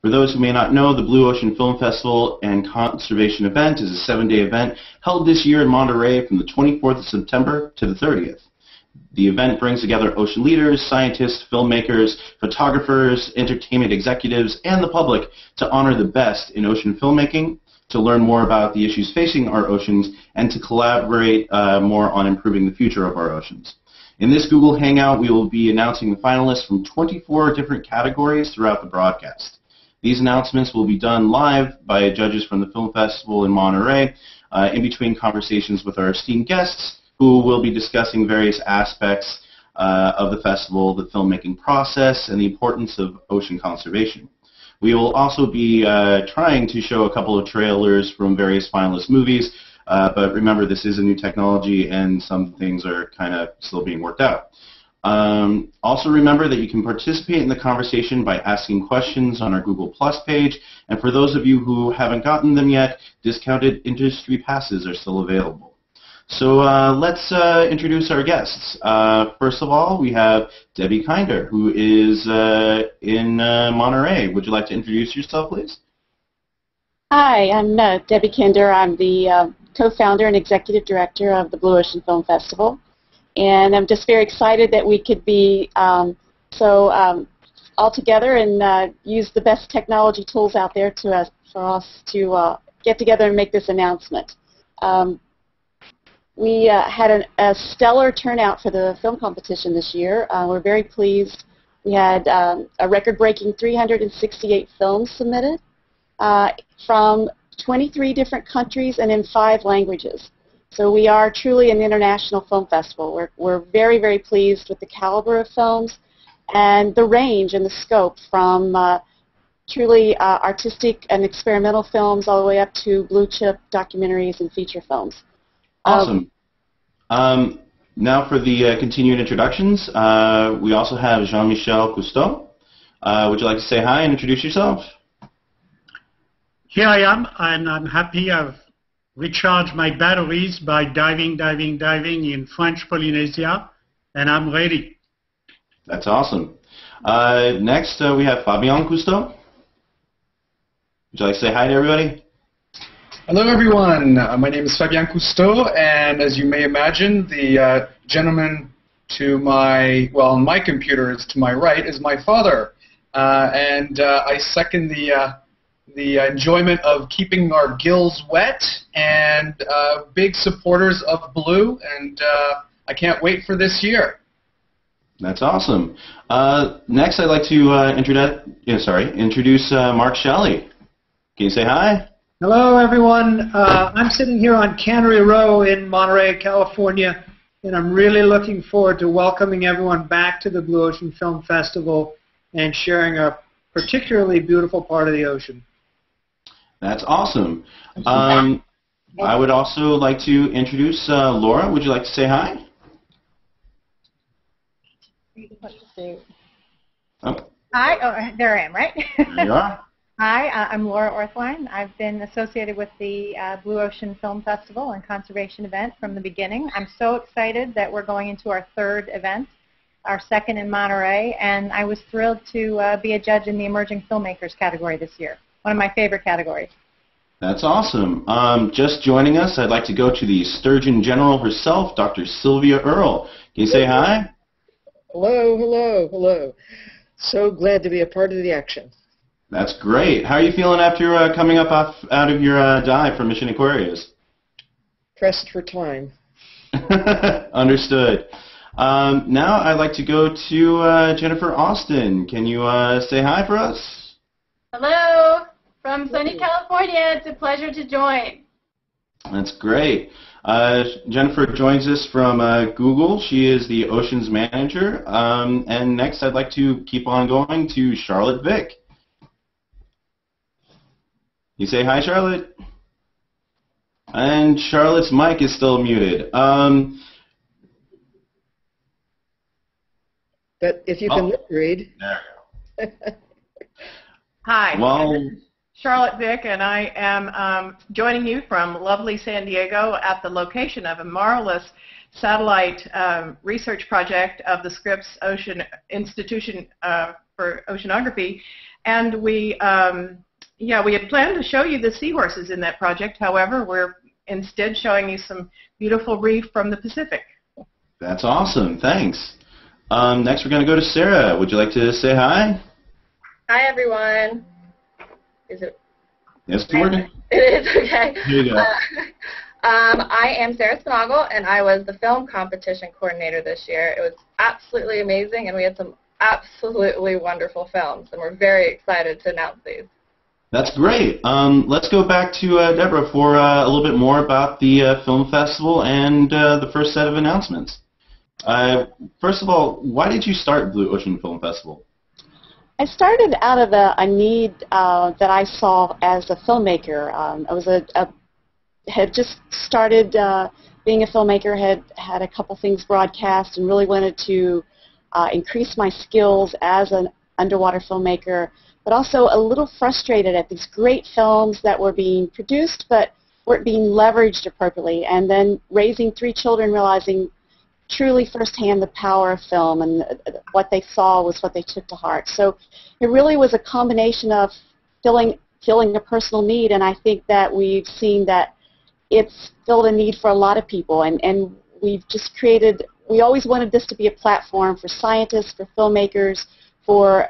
For those who may not know, the Blue Ocean Film Festival and Conservation Event is a 7-day event held this year in Monterey from the 24th of September to the 30th. The event brings together ocean leaders, scientists, filmmakers, photographers, entertainment executives, and the public to honor the best in ocean filmmaking, to learn more about the issues facing our oceans, and to collaborate more on improving the future of our oceans. In this Google Hangout, we will be announcing the finalists from 24 different categories throughout the broadcast. These announcements will be done live by judges from the Film Festival in Monterey, in between conversations with our esteemed guests, who will be discussing various aspects of the festival, the filmmaking process, and the importance of ocean conservation. We will also be trying to show a couple of trailers from various finalist movies, but remember, this is a new technology and some things are kind of still being worked out. Also remember that you can participate in the conversation by asking questions on our Google Plus page, and for those of you who haven't gotten them yet, discounted industry passes are still available. So let's introduce our guests. First of all, we have Debbie Kinder, who is in Monterey. Would you like to introduce yourself, please? Hi, I'm Debbie Kinder. I'm the co-founder and executive director of the Blue Ocean Film Festival. And I'm just very excited that we could be all together and use the best technology tools out there for us to get together and make this announcement. We had a stellar turnout for the film competition this year. We're very pleased. We had a record-breaking 368 films submitted from 23 different countries and in 5 languages. So we are truly an international film festival. We're very, very pleased with the caliber of films and the range and the scope from truly artistic and experimental films all the way up to blue-chip documentaries and feature films. Awesome. Now for the continued introductions, we also have Jean-Michel Cousteau. Would you like to say hi and introduce yourself? Here I am, and I'm happy I've recharged my batteries by diving in French Polynesia, and I'm ready. That's awesome. Next, we have Fabien Cousteau. Would you like to say hi to everybody? Hello, everyone. My name is Fabien Cousteau, and as you may imagine, the gentleman to my, well, on my computer is to my right, is my father. I second the enjoyment of keeping our gills wet, and big supporters of Blue, and I can't wait for this year. That's awesome. Next, I'd like to introduce Mark Shelley. Can you say hi? Hello, everyone. I'm sitting here on Cannery Row in Monterey, California, and I'm really looking forward to welcoming everyone back to the Blue Ocean Film Festival and sharing a particularly beautiful part of the ocean. That's awesome. I would also like to introduce Laura. Would you like to say hi? Oh. Hi. Oh, there I am, right? There you are. Hi, I'm Laura Orthwein. I've been associated with the Blue Ocean Film Festival and Conservation event from the beginning. I'm so excited that we're going into our 3rd event, our 2nd in Monterey, and I was thrilled to be a judge in the Emerging Filmmakers category this year, one of my favorite categories. That's awesome. Just joining us, I'd like to go to the Sturgeon General herself, Dr. Sylvia Earle. Can you say hi? Hello, hello, hello. So glad to be a part of the action. That's great. How are you feeling after coming up out of your dive from Mission Aquarius? Pressed for time. Understood. Now I'd like to go to Jennifer Austin. Can you say hi for us? Hello, from sunny California. It's a pleasure to join. That's great. Jennifer joins us from Google. She is the Oceans Manager. And next I'd like to keep on going to Charlotte Vick. You say hi, Charlotte? And Charlotte's mic is still muted. But if you can read. There we go. Hi, well, Charlotte Vick, and I am joining you from lovely San Diego at the location of a marvelous satellite research project of the Scripps Ocean Institution for oceanography, and we had planned to show you the seahorses in that project. However, we're instead showing you some beautiful reef from the Pacific. That's awesome. Thanks. Next, we're going to go to Sarah. Would you like to say hi? Hi, everyone. Is it? Yes, it's working. It is, okay. Here you go. I am Sarah Spinagle, and I was the film competition coordinator this year. It was absolutely amazing, and we had some absolutely wonderful films, and we're very excited to announce these. That's great. Let's go back to Deborah for a little bit more about the film festival and the first set of announcements. First of all, why did you start Blue Ocean Film Festival? I started out of a need that I saw as a filmmaker. I had just started being a filmmaker, had a couple things broadcast, and really wanted to increase my skills as an underwater filmmaker, but also a little frustrated at these great films that were being produced but weren't being leveraged appropriately. And then raising 3 children, realizing truly firsthand the power of film, and what they saw was what they took to heart. So it really was a combination of filling a personal need, and I think that we've seen that it's filled a need for a lot of people, and we've just created, we always wanted this to be a platform for scientists, for filmmakers, for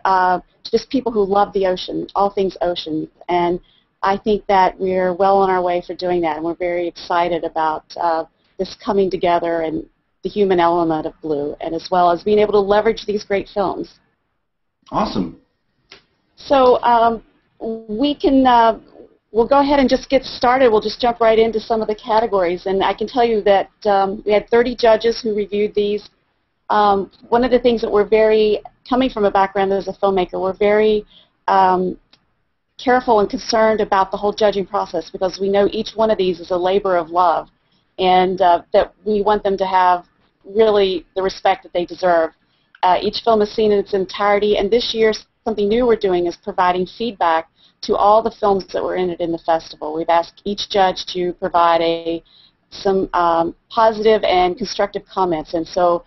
just people who love the ocean, all things ocean, and I think that we're well on our way for doing that, and we're very excited about this coming together and the human element of Blue, and as well as being able to leverage these great films. Awesome. So we'll go ahead and just get started. We'll just jump right into some of the categories, and I can tell you that we had 30 judges who reviewed these. One of the things that we're very, coming from a background as a filmmaker, we're very careful and concerned about the whole judging process, because we know each one of these is a labor of love, and that we want them to have really the respect that they deserve. Each film is seen in its entirety, and this year something new we're doing is providing feedback to all the films that were in it in the festival. We've asked each judge to provide some positive and constructive comments, and so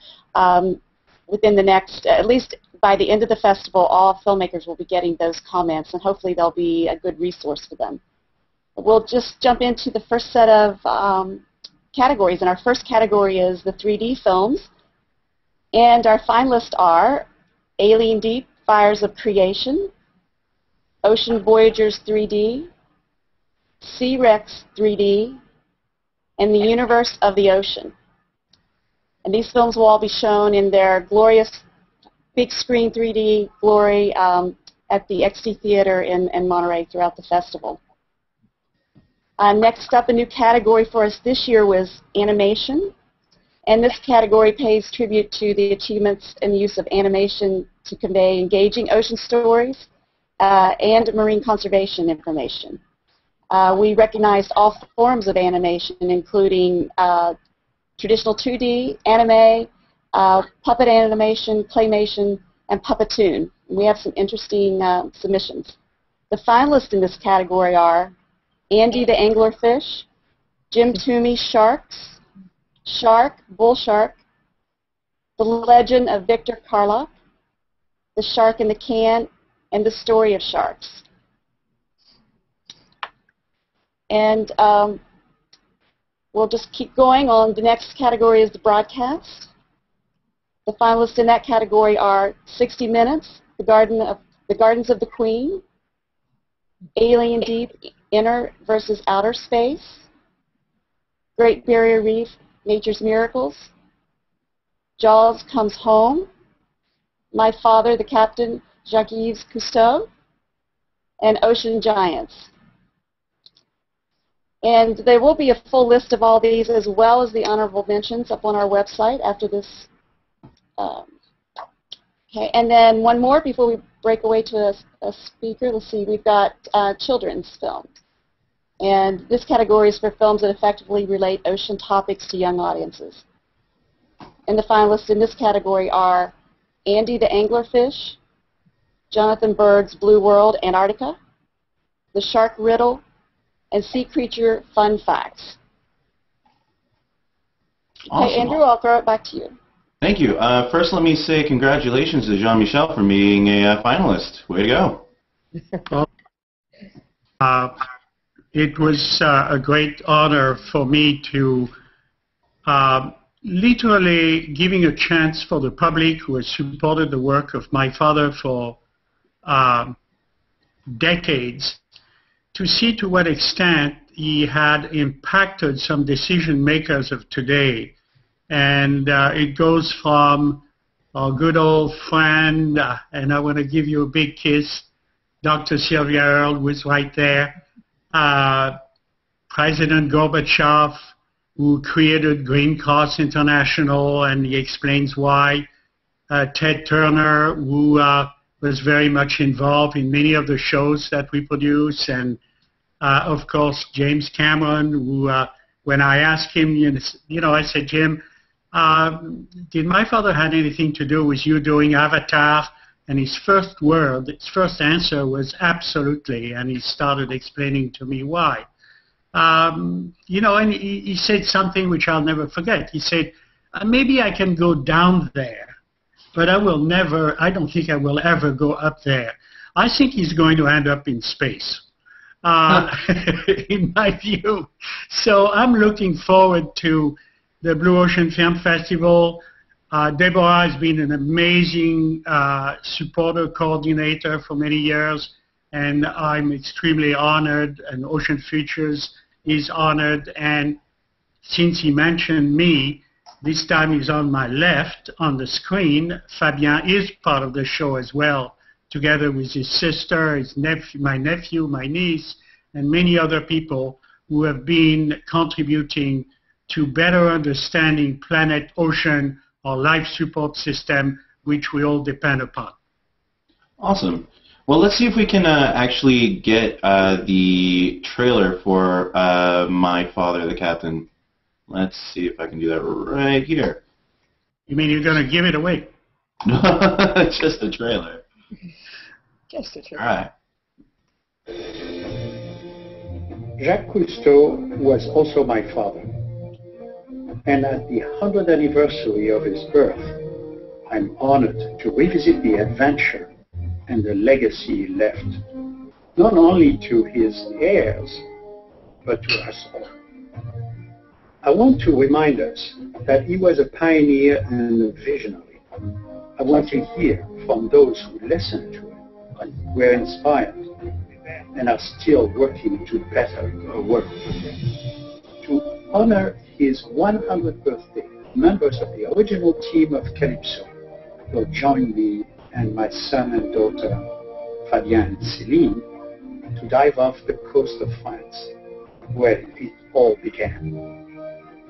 within the next, at least by the end of the festival, all filmmakers will be getting those comments, and hopefully they'll be a good resource for them. We'll just jump into the first set of categories, and our first category is the 3D films, and our finalists are Alien Deep, Fires of Creation, Ocean Voyagers 3D, Sea Rex 3D, and The Universe of the Ocean. And these films will all be shown in their glorious big screen 3D glory at the XD Theater in Monterey throughout the festival. Next up, a new category for us this year was animation, and this category pays tribute to the achievements in the use of animation to convey engaging ocean stories and marine conservation information. We recognized all forms of animation, including traditional 2D, anime, puppet animation, claymation, and puppetoon. We have some interesting submissions. The finalists in this category are Andy the Anglerfish, Jim Toomey Sharks, Shark, Bull Shark, The Legend of Victor Karloff, The Shark in the Can, and The Story of Sharks. And we'll just keep going on. The next category is the broadcast. The finalists in that category are 60 Minutes, The Gardens of the Queen, Alien Deep, Inner versus Outer Space, Great Barrier Reef, Nature's Miracles, Jaws Comes Home, My Father, the Captain, Jacques Cousteau, and Ocean Giants. And there will be a full list of all these, as well as the honorable mentions, up on our website after this. Okay, and then one more before we break away to a speaker. Let's see, we've got children's film. And this category is for films that effectively relate ocean topics to young audiences. And the finalists in this category are Andy the Anglerfish, Jonathan Bird's Blue World, Antarctica, The Shark Riddle, and Sea Creature Fun Facts. Awesome. Okay, Andrew, I'll throw it back to you. Thank you. First, let me say congratulations to Jean-Michel for being a finalist. Way to go. It was a great honor for me to literally giving a chance for the public who has supported the work of my father for decades to see to what extent he had impacted some decision makers of today. And it goes from our good old friend, and I want to give you a big kiss, Dr. Sylvia Earle, who is right there, President Gorbachev, who created Green Cross International, and he explains why, Ted Turner, who was very much involved in many of the shows that we produce, and of course James Cameron, who when I asked him, I said, Jim, did my father have anything to do with you doing Avatar? And his first answer was absolutely, and he started explaining to me why. And he said something which I'll never forget. He said, maybe I can go down there, but I don't think I will ever go up there. I think he's going to end up in space, in my view. So I'm looking forward to the Blue Ocean Film Festival. Deborah has been an amazing supporter, coordinator for many years, and I'm extremely honored, and Ocean Futures is honored. And since he mentioned me, this time he's on my left on the screen. Fabien is part of the show as well, together with his sister, his nephew, my niece, and many other people who have been contributing to better understanding planet, ocean, our life support system, which we all depend upon. Awesome. Well, let's see if we can actually get the trailer for My Father, the Captain. Let's see if I can do that right here. You mean you're going to give it away? Just the trailer. Just the trailer. All right. Jacques Cousteau was also my father. And at the 100th anniversary of his birth, I'm honored to revisit the adventure and the legacy he left, not only to his heirs, but to us all. I want to remind us that he was a pioneer and a visionary. I want to hear from those who listened to him and were inspired and are still working to better the world. To honor his 100th birthday, members of the original team of Calypso will join me and my son and daughter, Fabien and Céline, to dive off the coast of France, where it all began.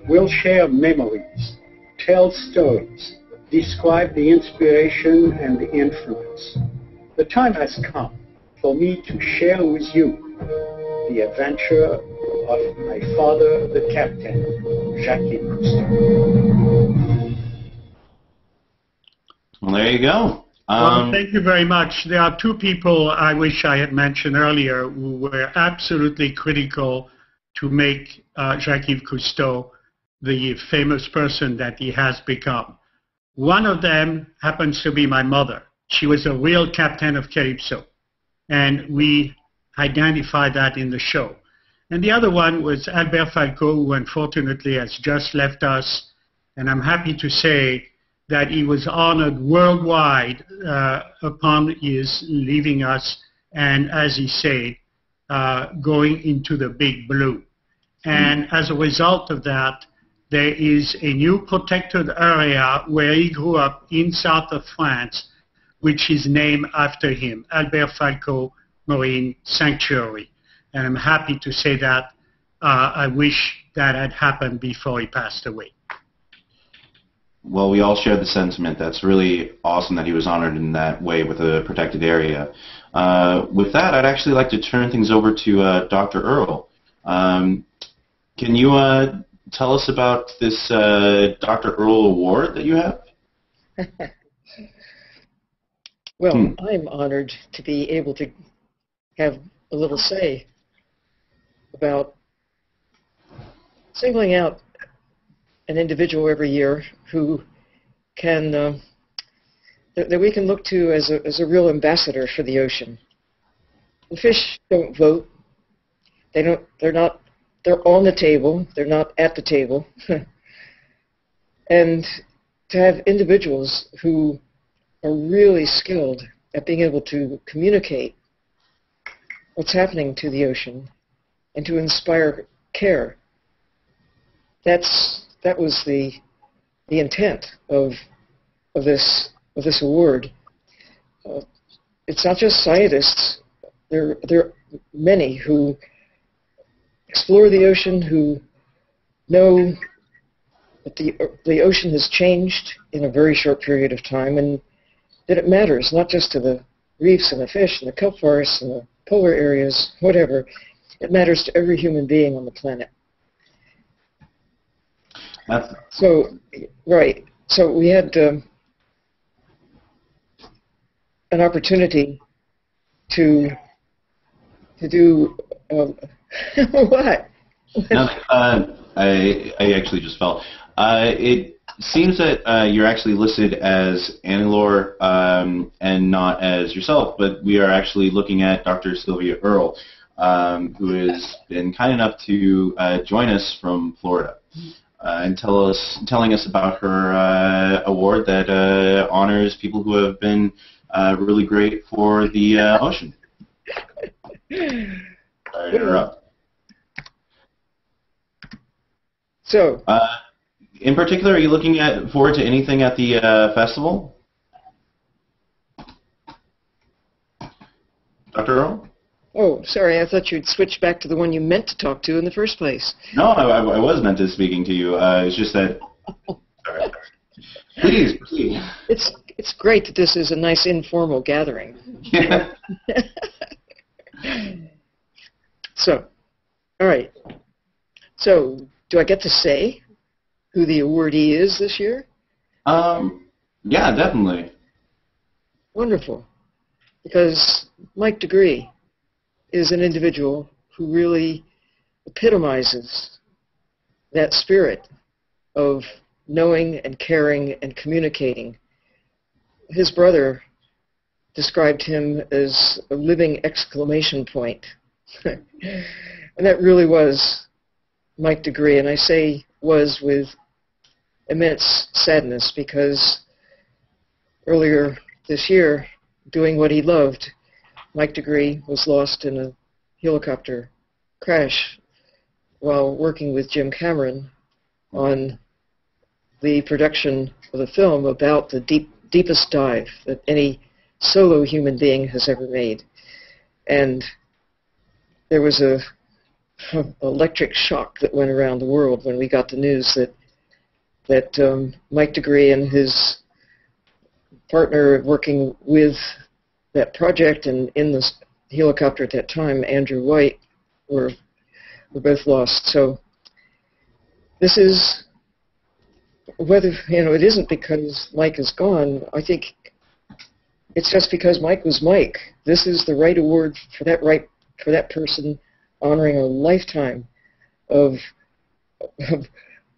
We'll share memories, tell stories, describe the inspiration and the influence. The time has come for me to share with you the adventure of my father, the captain, Jacques Cousteau. Well, there you go. Well, thank you very much. There are two people I wish I had mentioned earlier who were absolutely critical to make Jacques Cousteau the famous person that he has become. One of them happens to be my mother. She was a real captain of Calypso, and we identified that in the show. And the other one was Albert Falco, who unfortunately has just left us, and I'm happy to say that he was honored worldwide upon his leaving us, and as he said, going into the big blue. And as a result of that, there is a new protected area where he grew up in south of France, which is named after him, Albert Falco Marine Sanctuary. And I'm happy to say that. I wish that had happened before he passed away. Well, we all share the sentiment. That's really awesome that he was honored in that way with a protected area. With that, I'd actually like to turn things over to Dr. Earle. Can you tell us about this Dr. Earle Award that you have? Well, I'm honored to be able to have a little say about singling out an individual every year who that we can look to as a real ambassador for the ocean. The fish don't vote. They're on the table. They're not at the table. And to have individuals who are really skilled at being able to communicate what's happening to the ocean and to inspire care. That was the intent of this award. It's not just scientists. There are many who explore the ocean, who know that the ocean has changed in a very short period of time, and that it matters not just to the reefs and the fish and the kelp forests and the polar areas, whatever. It matters to every human being on the planet. So we had an opportunity to do what? No, I actually just fell. It seems that you're actually listed as Annie-Laure and not as yourself, but we are actually looking at Dr. Sylvia Earle, who has been kind enough to join us from Florida and telling us about her award that honors people who have been really great for the ocean. Sorry to interrupt. So, in particular, are you looking forward to anything at the festival? Dr. Earle? Oh, sorry, I thought you'd switch back to the one you meant to talk to in the first place. No, I was meant to speaking to you. It's just that... Sorry. Please, please. It's great that this is a nice informal gathering. Yeah. So, all right. So, do I get to say who the awardee is this year? Yeah, definitely. Wonderful. Because Mike Degree is an individual who really epitomizes that spirit of knowing and caring and communicating. His brother described him as a living exclamation point. And that really was Mike Degree, and I say was with immense sadness, because earlier this year, doing what he loved, Mike Degree was lost in a helicopter crash while working with Jim Cameron on the production of a film about the deepest dive that any solo human being has ever made. And there was a electric shock that went around the world when we got the news that Mike Degree and his partner working with that project and in the helicopter at that time, Andrew White, were both lost. So this is, whether, it isn't because Mike is gone. I think it's just because Mike was Mike. This is the right award for that person, honoring a lifetime of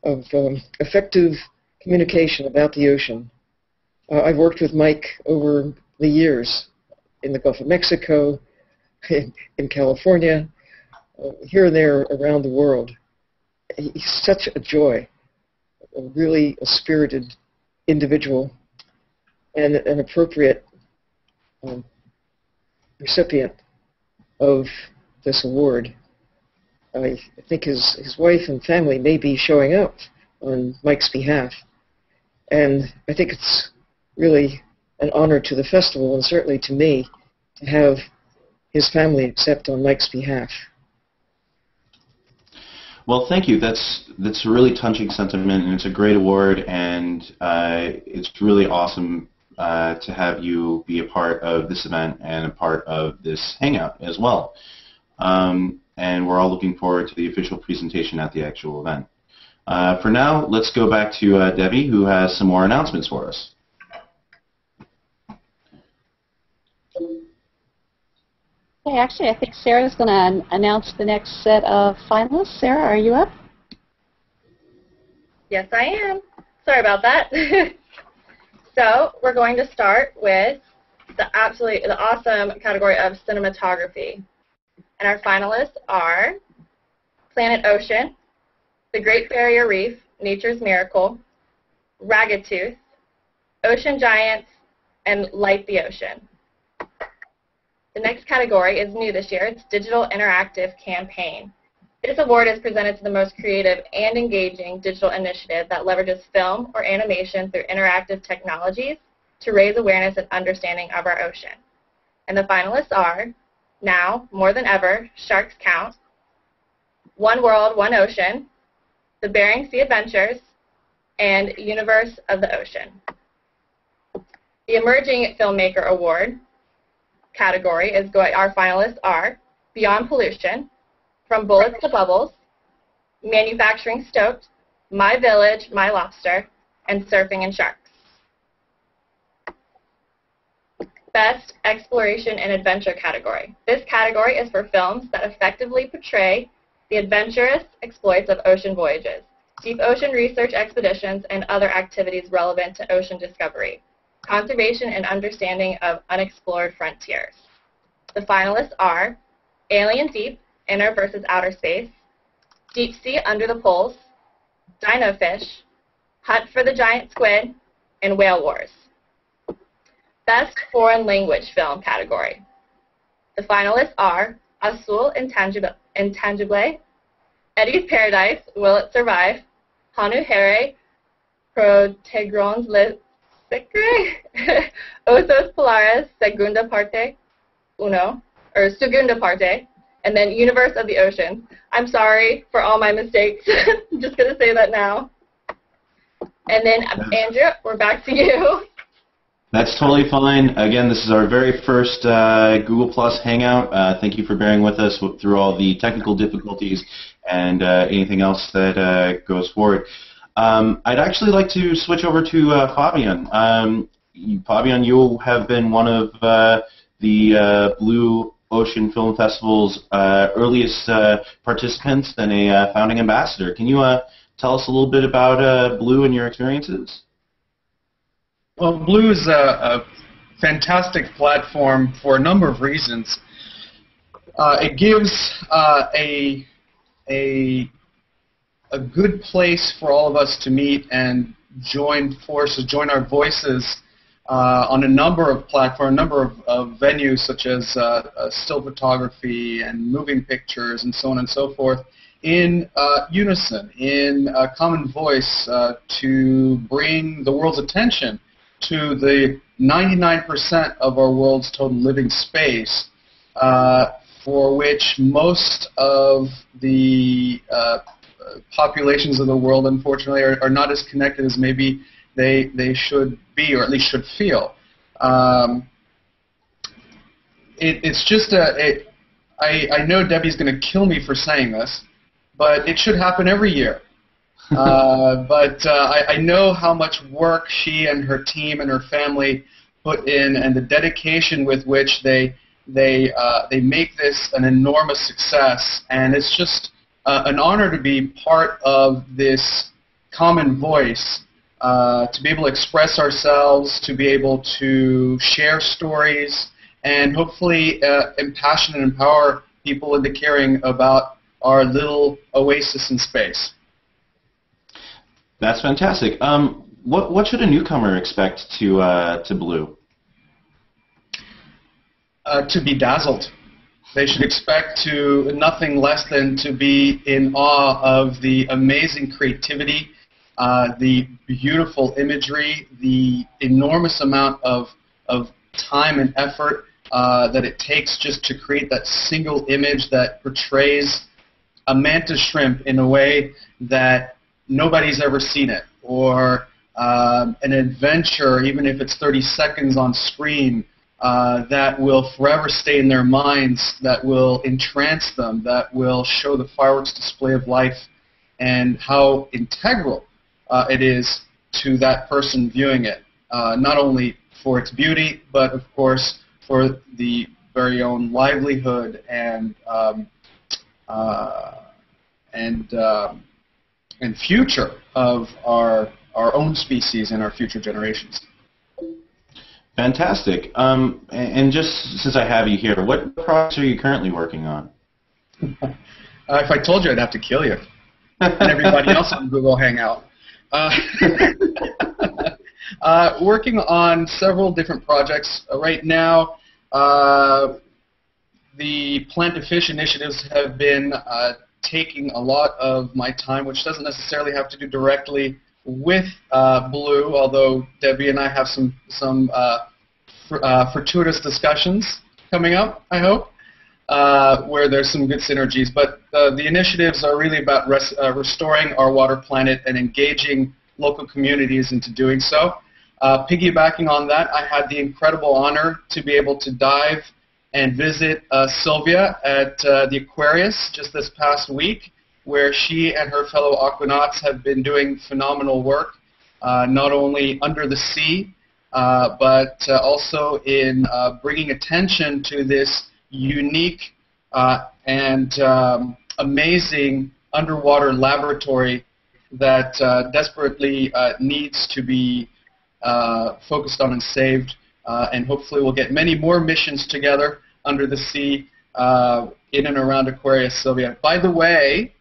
effective communication about the ocean. I've worked with Mike over the years in the Gulf of Mexico, in California, here and there around the world. He's such a joy, really a spirited individual, and an appropriate recipient of this award. I think his wife and family may be showing up on Mike's behalf, and I think it's really an honor to the festival, and certainly to me, to have his family accept on Mike's behalf. Well, thank you. That's a really touching sentiment, and it's a great award, and it's really awesome to have you be a part of this event and a part of this hangout as well. And we're all looking forward to the official presentation at the actual event. For now, let's go back to Debbie, who has some more announcements for us. Okay, actually, I think Sarah's going to announce the next set of finalists. Sarah, are you up? Yes, I am. Sorry about that. So we're going to start with the awesome category of cinematography. And our finalists are Planet Ocean, The Great Barrier Reef, Nature's Miracle, Ragged Tooth, Ocean Giants, and Light the Ocean. The next category is new this year. It's Digital Interactive Campaign. This award is presented to the most creative and engaging digital initiative that leverages film or animation through interactive technologies to raise awareness and understanding of our ocean. And the finalists are, now, more than ever, Sharks Count, One World, One Ocean, The Bering Sea Adventures, and Universe of the Ocean. The Emerging Filmmaker Award category is our finalists are Beyond Pollution, From Bullets to Bubbles, Manufacturing Stoked, My Village, My Lobster, and Surfing and Sharks. Best Exploration and Adventure category. This category is for films that effectively portray the adventurous exploits of ocean voyages, deep ocean research expeditions, and other activities relevant to ocean discovery, conservation and understanding of unexplored frontiers. The finalists are Alien Deep, Inner versus Outer Space, Deep Sea Under the Poles, Dino Fish, Hunt for the Giant Squid, and Whale Wars. Best Foreign Language Film category. The finalists are Azul Intangible, Eddie's Paradise, Will It Survive, Hanu Here, Protegrons Le Secre, Osos Polaris, Segunda Parte, and then Universe of the Ocean. I'm sorry for all my mistakes. I'm just going to say that now. And then, Andrew, we're back to you. That's totally fine. Again, this is our very first Google Plus Hangout. Thank you for bearing with us through all the technical difficulties and anything else that goes forward. I'd actually like to switch over to Fabien. Fabien, you have been one of the Blue Ocean Film Festival's earliest participants and a founding ambassador. Can you tell us a little bit about Blue and your experiences? Well, Blue is a fantastic platform for a number of reasons. It gives a good place for all of us to meet and join forces, join our voices on a number of platforms, a number of venues such as still photography and moving pictures and so on and so forth, in unison, in a common voice to bring the world's attention to the 99% of our world's total living space, for which most of the populations of the world, unfortunately, are not as connected as maybe they should be, or at least should feel. It's just I know Debbie's going to kill me for saying this, but it should happen every year. But I know how much work she and her team and her family put in, and the dedication with which they make this an enormous success. And it's just an honor to be part of this common voice, to be able to express ourselves, to be able to share stories, and hopefully impassion and empower people into caring about our little oasis in space. That's fantastic. What should a newcomer expect to Blue? To be dazzled. They should expect nothing less than to be in awe of the amazing creativity, the beautiful imagery, the enormous amount of time and effort that it takes just to create that single image that portrays a mantis shrimp in a way that nobody's ever seen it, or an adventure, even if it's 30 seconds on screen, that will forever stay in their minds, that will entrance them, that will show the fireworks display of life and how integral it is to that person viewing it, not only for its beauty, but of course for the very own livelihood and future of our own species and our future generations. Fantastic. And just since I have you here, what projects are you currently working on? If I told you, I'd have to kill you and everybody else on Google Hangout. Working on several different projects. Right now, the Plant to Fish initiatives have been taking a lot of my time, which doesn't necessarily have to do directly with Blue, although Debbie and I have some fortuitous discussions coming up, I hope, where there's some good synergies. But the initiatives are really about restoring our water planet and engaging local communities into doing so. Piggybacking on that, I had the incredible honor to be able to dive and visit Sylvia at the Aquarius just this past week, where she and her fellow aquanauts have been doing phenomenal work, not only under the sea, but also in bringing attention to this unique and amazing underwater laboratory that desperately needs to be focused on and saved, and hopefully we'll get many more missions together under the sea in and around Aquarius, Sylvia. By the way,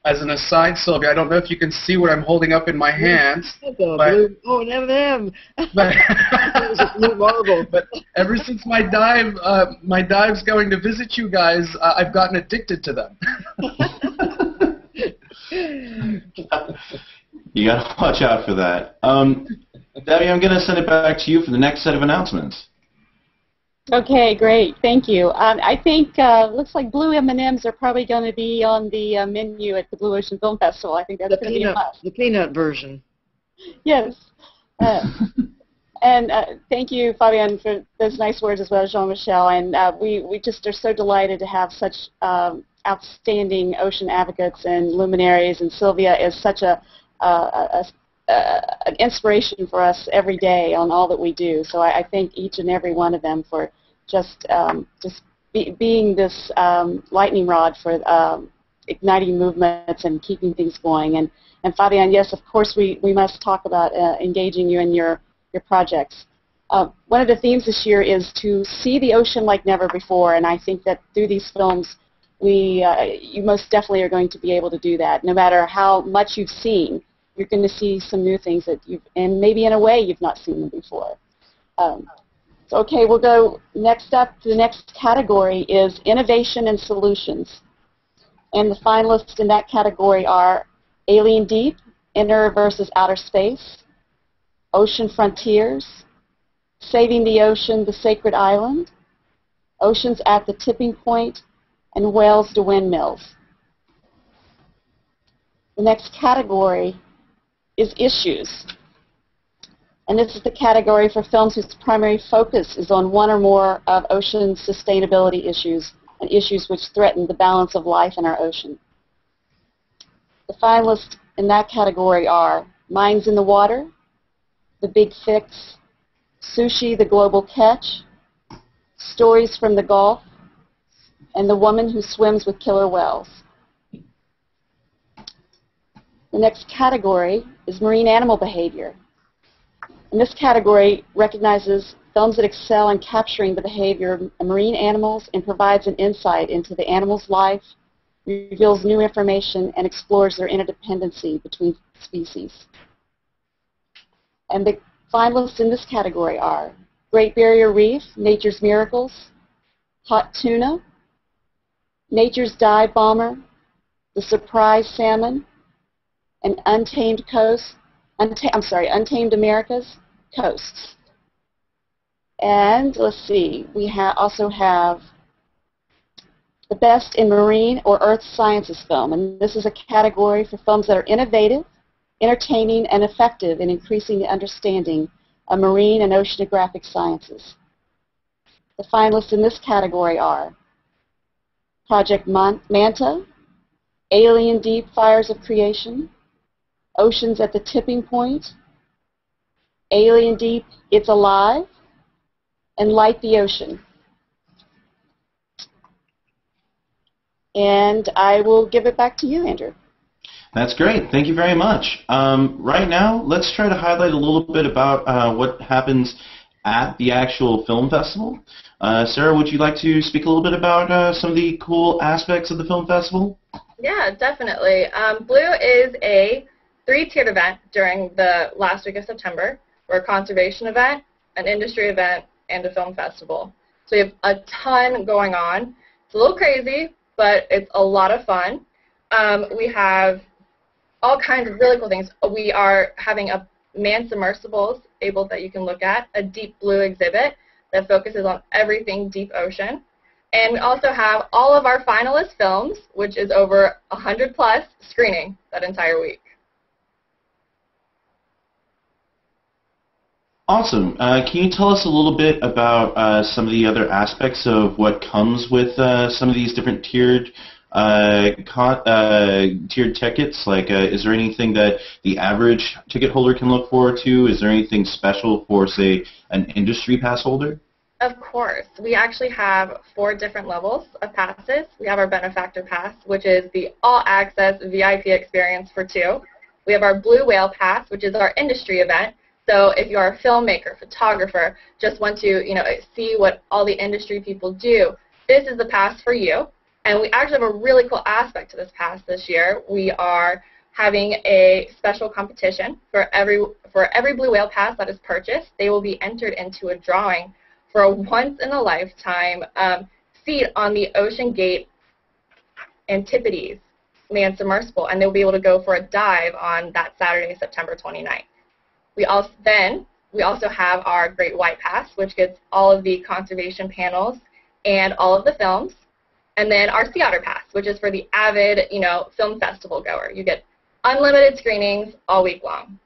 as an aside, Sylvia, I don't know if you can see what I'm holding up in my hands. Oh, an M&M. It was a blue marble. But ever since my dive's going to visit you guys, I've gotten addicted to them. You got to watch out for that. Debbie, I'm going to send it back to you for the next set of announcements. Okay, great. Thank you. I think looks like blue M&Ms are probably going to be on the menu at the Blue Ocean Film Festival. I think that's going to be a must. The peanut version. Yes. And thank you, Fabien, for those nice words as well as Jean-Michel. And we just are so delighted to have such outstanding ocean advocates and luminaries. And Sylvia is such an inspiration for us every day on all that we do. So I thank each and every one of them for just being this lightning rod for igniting movements and keeping things going. And Fabien, yes, of course we must talk about engaging you in your projects. One of the themes this year is to see the ocean like never before, and I think that through these films you most definitely are going to be able to do that. No matter how much you've seen, you're going to see some new things that and maybe in a way you've not seen them before. So okay, we'll go next up. The next category is Innovation and Solutions. And the finalists in that category are Alien Deep, Inner versus Outer Space, Ocean Frontiers, Saving the Ocean, the Sacred Island, Oceans at the Tipping Point, and Whales to Windmills. The next category is Issues. And this is the category for films whose primary focus is on one or more of ocean sustainability issues and issues which threaten the balance of life in our ocean. The finalists in that category are Minds in the Water, The Big Fix, Sushi, the Global Catch, Stories from the Gulf, and The Woman Who Swims with Killer Whales. The next category is Marine Animal Behavior. And this category recognizes films that excel in capturing the behavior of marine animals and provides an insight into the animal's life, reveals new information, and explores their interdependency between species. And the finalists in this category are Great Barrier Reef, Nature's Miracles, Hot Tuna, Nature's Dive Bomber, The Surprise Salmon, and Untamed America's Coasts. And let's see, we also have the Best in Marine or Earth Sciences Film, and this is a category for films that are innovative, entertaining, and effective in increasing the understanding of marine and oceanographic sciences. The finalists in this category are Project Manta, Alien Deep Fires of Creation, Oceans at the Tipping Point, Alien Deep It's Alive, and Light the Ocean. And I will give it back to you, Andrew. That's great. Thank you very much. Right now, let's try to highlight a little bit about what happens at the actual film festival. Sarah, would you like to speak a little bit about some of the cool aspects of the film festival? Yeah, definitely. Blue is a 3-tiered event during the last week of September. We're a conservation event, an industry event, and a film festival. So we have a ton going on. It's a little crazy, but it's a lot of fun. We have all kinds of really cool things. We are having a manned submersibles able that you can look at, a deep blue exhibit that focuses on everything deep ocean. And we also have all of our finalist films, which is over 100 plus, screening that entire week. Awesome. Can you tell us a little bit about some of the other aspects of what comes with some of these different tiered tickets? Like, is there anything that the average ticket holder can look forward to? Is there anything special for, say, an industry pass holder? Of course. We actually have 4 different levels of passes. We have our Benefactor Pass, which is the all-access VIP experience for 2. We have our Blue Whale Pass, which is our industry event. So if you are a filmmaker, photographer, just want to see what all the industry people do, this is the pass for you. And we actually have a really cool aspect to this pass this year. We are having a special competition for every Blue Whale Pass that is purchased. They will be entered into a drawing for a once-in-a-lifetime seat on the Ocean Gate Antipodes manned submersible, and they'll be able to go for a dive on that Saturday, September 29th. We also have our Great White Pass, which gets all of the conservation panels and all of the films, and then our Sea Otter Pass, which is for the avid, film festival goer. You get unlimited screenings all week long.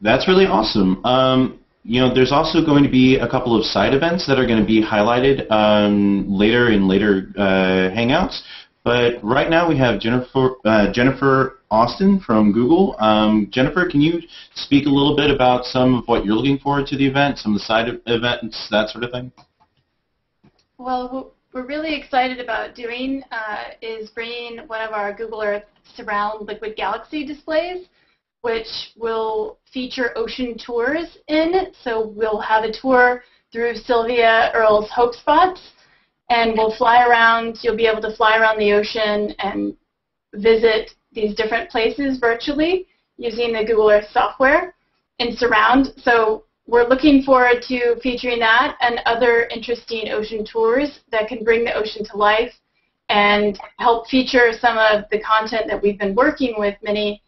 That's really awesome. There's also going to be a couple of side events that are going to be highlighted later in later Hangouts. But right now we have Jennifer Austin from Google. Jennifer, can you speak a little bit about some of what you're looking forward to the event, some of the side events, that sort of thing? Well, what we're really excited about doing is bringing one of our Google Earth Surround Liquid Galaxy displays, which will feature ocean tours in. So we'll have a tour through Sylvia Earle's Hope Spots, and we'll fly around. You'll be able to fly around the ocean and visit these different places virtually using the Google Earth software in Surround. So we're looking forward to featuring that and other interesting ocean tours that can bring the ocean to life and help feature some of the content that we've been working with many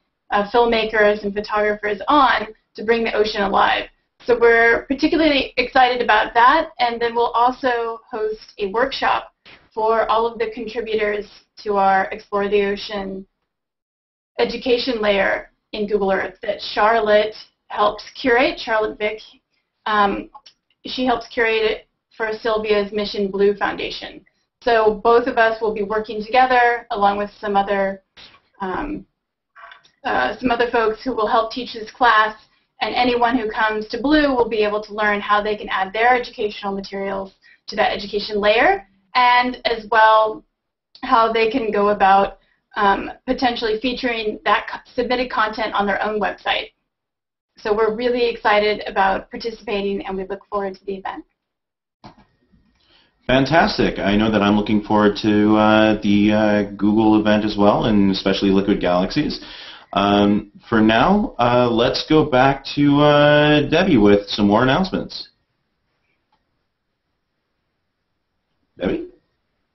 filmmakers and photographers on to bring the ocean alive. So we're particularly excited about that, and then we'll also host a workshop for all of the contributors to our Explore the Ocean education layer in Google Earth that Charlotte helps curate, Charlotte Vick. She helps curate it for Sylvia's Mission Blue Foundation. So both of us will be working together along with some other folks who will help teach this class, and anyone who comes to Blue will be able to learn how they can add their educational materials to that education layer, and as well how they can go about potentially featuring that submitted content on their own website. So we're really excited about participating, and we look forward to the event. Fantastic. I know that I'm looking forward to the Google event as well, and especially Liquid Galaxies. For now, let's go back to Debbie with some more announcements. Debbie?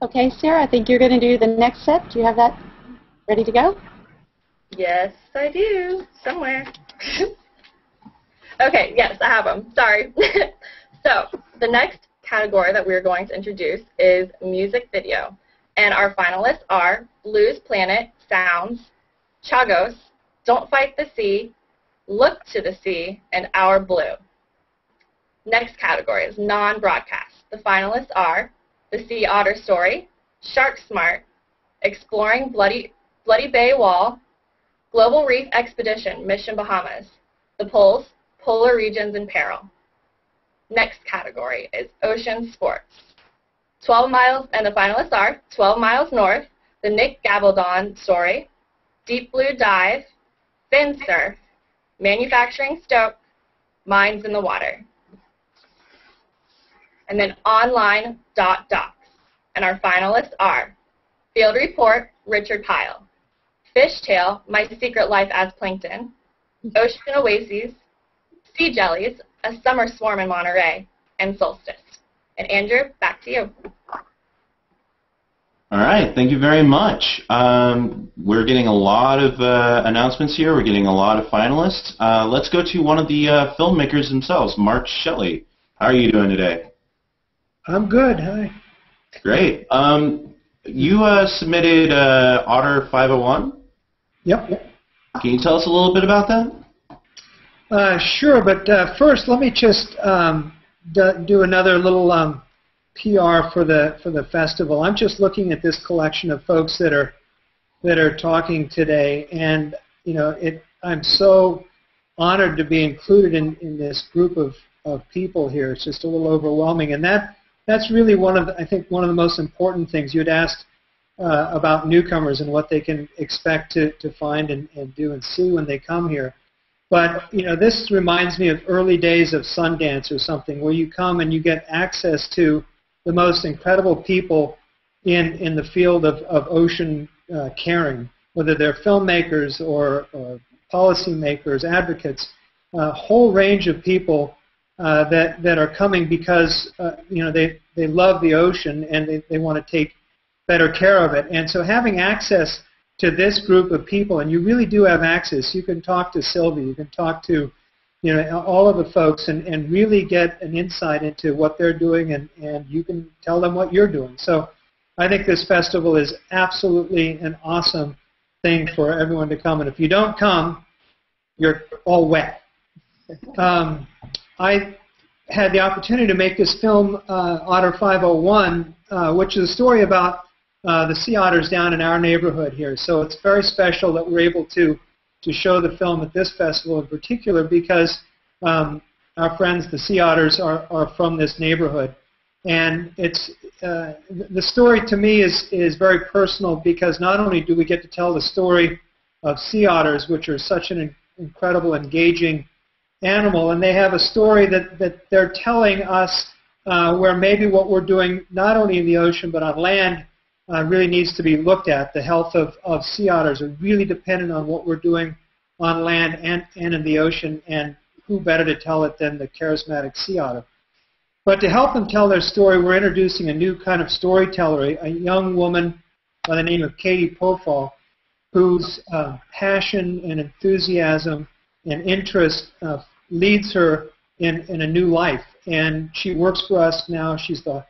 Okay, Sarah, I think you're going to do the next set. Do you have that ready to go? Yes, I do. Somewhere. Okay, yes, I have them. Sorry. So, the next category that we're going to introduce is music video. And our finalists are Blues Planet, Sounds, Chagos, Don't Fight the Sea, Look to the Sea, and Our Blue. Next category is non-broadcast. The finalists are The Sea Otter Story, Shark Smart, Exploring Bloody Bay Wall, Global Reef Expedition, Mission Bahamas, The Poles, Polar Regions in Peril. Next category is Ocean Sports. 12 miles, and the finalists are 12 Miles North, The Nick Gabaldon Story, Deep Blue Dive, Fin Surf, Manufacturing Stoke, Minds in the Water. And then online docs. And our finalists are Field Report, Richard Pyle, Fishtail, My Secret Life as Plankton, Ocean Oases, Sea Jellies, A Summer Swarm in Monterey, and Solstice. And Andrew, back to you. All right, thank you very much. We're getting a lot of announcements here. We're getting a lot of finalists. Let's go to one of the filmmakers themselves, Mark Shelley. How are you doing today? I'm good. Hi. Great. You submitted Otter 501? Yep. Can you tell us a little bit about that? Sure, but first let me just do another little PR for the festival. I'm just looking at this collection of folks that are talking today, and I'm so honored to be included in this group of people here. It's just a little overwhelming, and that's really I think one of the most important things. You'd asked about newcomers and what they can expect to find and do and see when they come here. But this reminds me of early days of Sundance or something, where you come and you get access to the most incredible people in the field of ocean caring, whether they're filmmakers or policymakers, advocates, a whole range of people that are coming because they love the ocean and they want to take better care of it. And so having access to this group of people, and you really do have access. You can talk to Sylvia, you can talk to all of the folks and really get an insight into what they're doing, and you can tell them what you're doing. So I think this festival is absolutely an awesome thing for everyone to come. And if you don't come, you're all wet. I had the opportunity to make this film, Otter 501, which is a story about the sea otters down in our neighborhood here. So it's very special that we're able to show the film at this festival in particular because our friends, the sea otters, are from this neighborhood. And it's the story to me is very personal because not only do we get to tell the story of sea otters, which are such an incredible, engaging animal, and they have a story that they're telling us where maybe what we're doing not only in the ocean but on land really needs to be looked at. The health of sea otters are really dependent on what we're doing on land and in the ocean, and who better to tell it than the charismatic sea otter. But to help them tell their story, we're introducing a new kind of storyteller, a young woman by the name of Katie Pofall, whose passion and enthusiasm and interest leads her in a new life. And she works for us now. She's the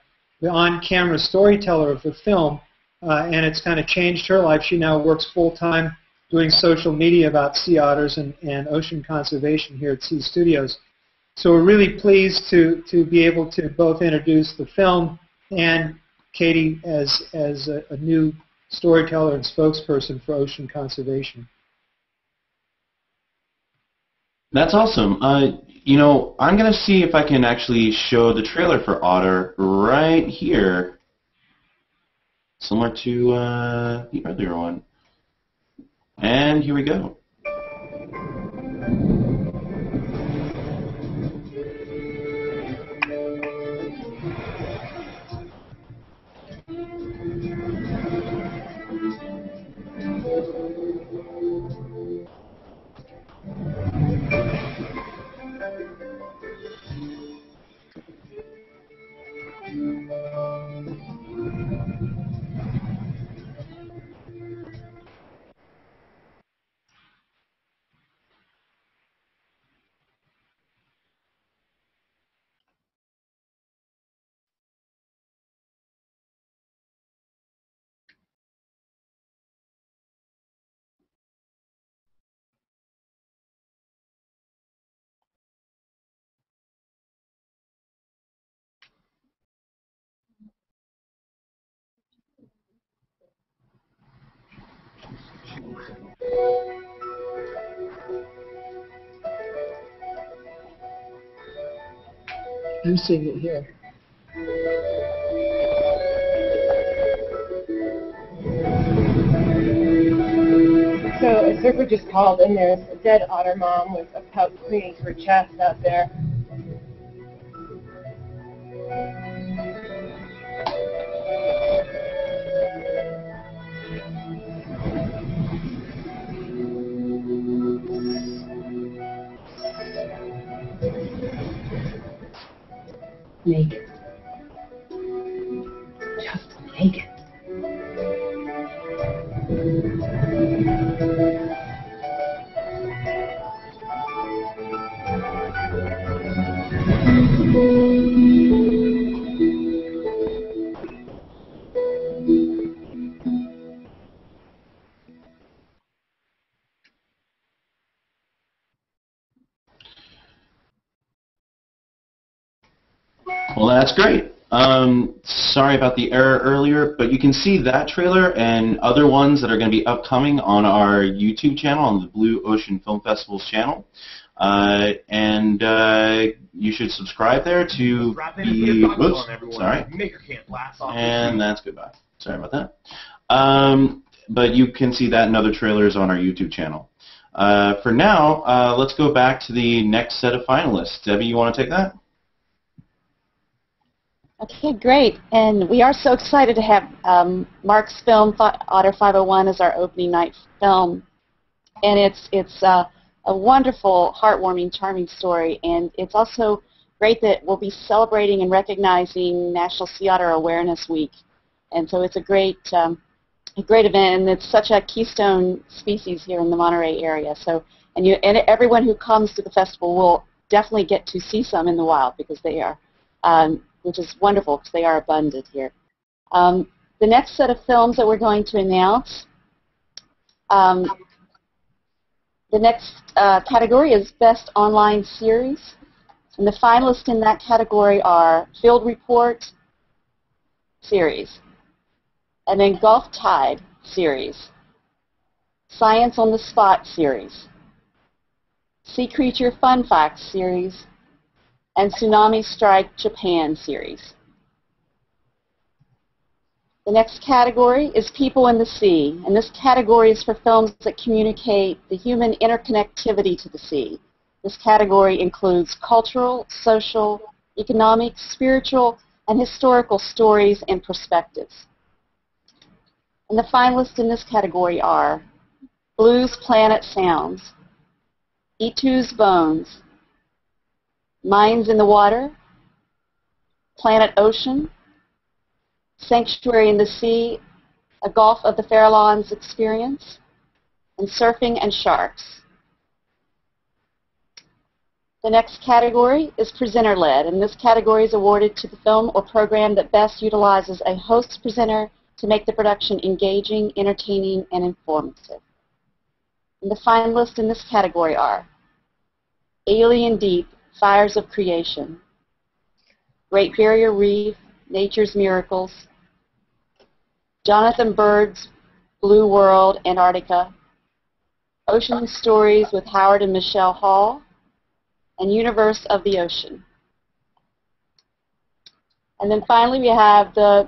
on-camera storyteller of the film, and it's kind of changed her life. She now works full-time doing social media about sea otters and ocean conservation here at Sea Studios. So we're really pleased to be able to both introduce the film and Katie as a new storyteller and spokesperson for ocean conservation. That's awesome. I'm going to see if I can actually show the trailer for Otter right here, similar to the earlier one. And here we go. I'm seeing it here. So surfer just called, and there's a dead otter mom with a pouch cleaning her chest out there. Make it. Just make it. Well, that's great. Sorry about the error earlier, but you can see that trailer and other ones that are going to be upcoming on our YouTube channel, on the Blue Ocean Film Festival's channel. You should subscribe there to be... Oops, sorry. And that's goodbye. Sorry about that. But you can see that and other trailers on our YouTube channel. For now, let's go back to the next set of finalists. Debbie, you want to take that? Okay, great. And we are so excited to have Mark's film, Otter 501, as our opening night film. And it's a wonderful, heartwarming, charming story. And it's also great that we'll be celebrating and recognizing National Sea Otter Awareness Week. And so it's a great event, and it's such a keystone species here in the Monterey area. So, and everyone who comes to the festival will definitely get to see some in the wild, because they are, which is wonderful because they are abundant here. The next set of films that we're going to announce, the next category is Best Online Series. And the finalists in that category are Field Report Series, and then Gulf Tide Series, Science on the Spot Series, Sea Creature Fun Facts Series, and Tsunami Strike Japan Series. The next category is People in the Sea, and this category is for films that communicate the human interconnectivity to the sea. This category includes cultural, social, economic, spiritual, and historical stories and perspectives. And the finalists in this category are Blues Planet Sounds, E2's Bones, Minds in the Water, Planet Ocean, Sanctuary in the Sea, A Gulf of the Farallones Experience, and Surfing and Sharks. The next category is presenter-led, and this category is awarded to the film or program that best utilizes a host presenter to make the production engaging, entertaining, and informative. And the finalists in this category are Alien Deep, Fires of Creation, Great Barrier Reef, Nature's Miracles, Jonathan Bird's Blue World, Antarctica, Ocean Stories with Howard and Michelle Hall, and Universe of the Ocean. And then finally we have the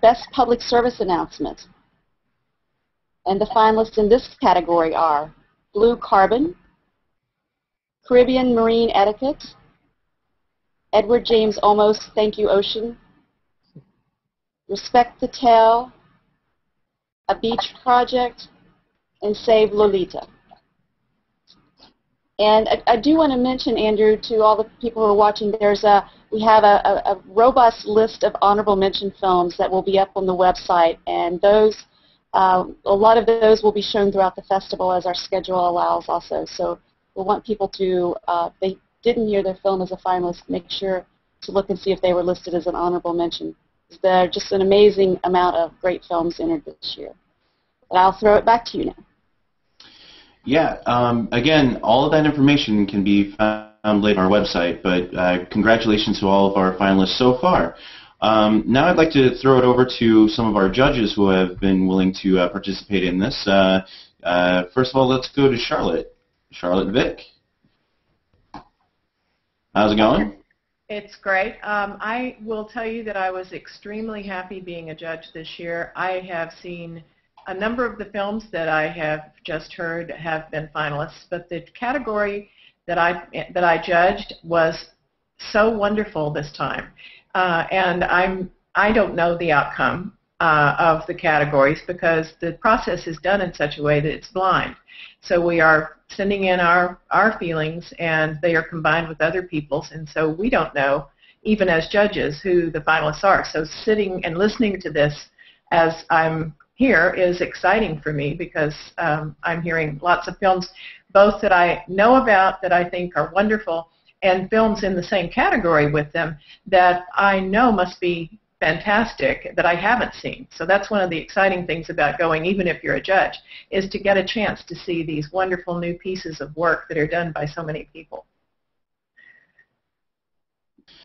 Best Public Service Announcement. And the finalists in this category are Blue Carbon, Caribbean Marine Etiquette, Edward James Olmos, Thank You Ocean, Respect the Tale, A Beach Project, and Save Lolita. And I do want to mention, Andrew, to all the people who are watching, we have a robust list of honorable mention films that will be up on the website, and those, a lot of those will be shown throughout the festival as our schedule allows also. So we want people to, if they didn't hear their film as a finalist, make sure to look and see if they were listed as an honorable mention. There are just an amazing amount of great films entered this year. But I'll throw it back to you now. Yeah, again, all of that information can be found later on our website, but congratulations to all of our finalists so far. Now I'd like to throw it over to some of our judges who have been willing to participate in this. First of all, let's go to Charlotte. Charlotte Vick. How's it going? It's great. I will tell you that I was extremely happy being a judge this year. I have seen a number of the films that I have just heard have been finalists, but the category that I judged was so wonderful this time, and I don't know the outcome of the categories because the process is done in such a way that it's blind. So we are sending in our feelings, and they are combined with other people's, and so we don't know, even as judges, who the finalists are. So sitting and listening to this as I'm here is exciting for me because I'm hearing lots of films, both that I know about that I think are wonderful, and films in the same category with them that I know must be fantastic that I haven't seen. So that's one of the exciting things about going, even if you're a judge, is to get a chance to see these wonderful new pieces of work that are done by so many people.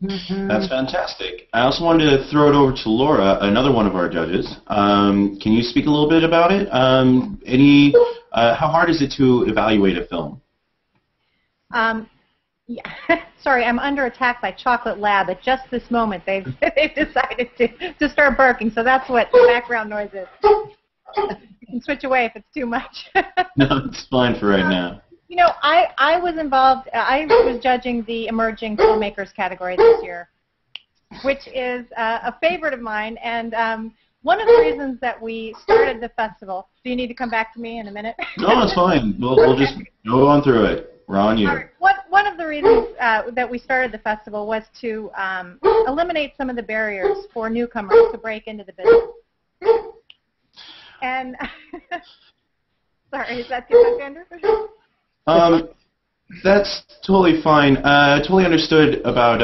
That's fantastic. I also wanted to throw it over to Laura, another one of our judges. Can you speak a little bit about it? How hard is it to evaluate a film? Yeah. Sorry, I'm under attack by Chocolate Lab. At just this moment, they've decided to start barking, so that's what the background noise is. You can switch away if it's too much. No, it's fine for right now. You know, I was involved. I was judging the emerging filmmakers category this year, which is a favorite of mine. And one of the reasons that we started the festival. Do you need to come back to me in a minute? No, it's fine. We'll just go on through it. We're on you. Right. One of the reasons that we started the festival was to eliminate some of the barriers for newcomers to break into the business. And sorry, is that too much, Andrew? That's totally fine. Totally understood about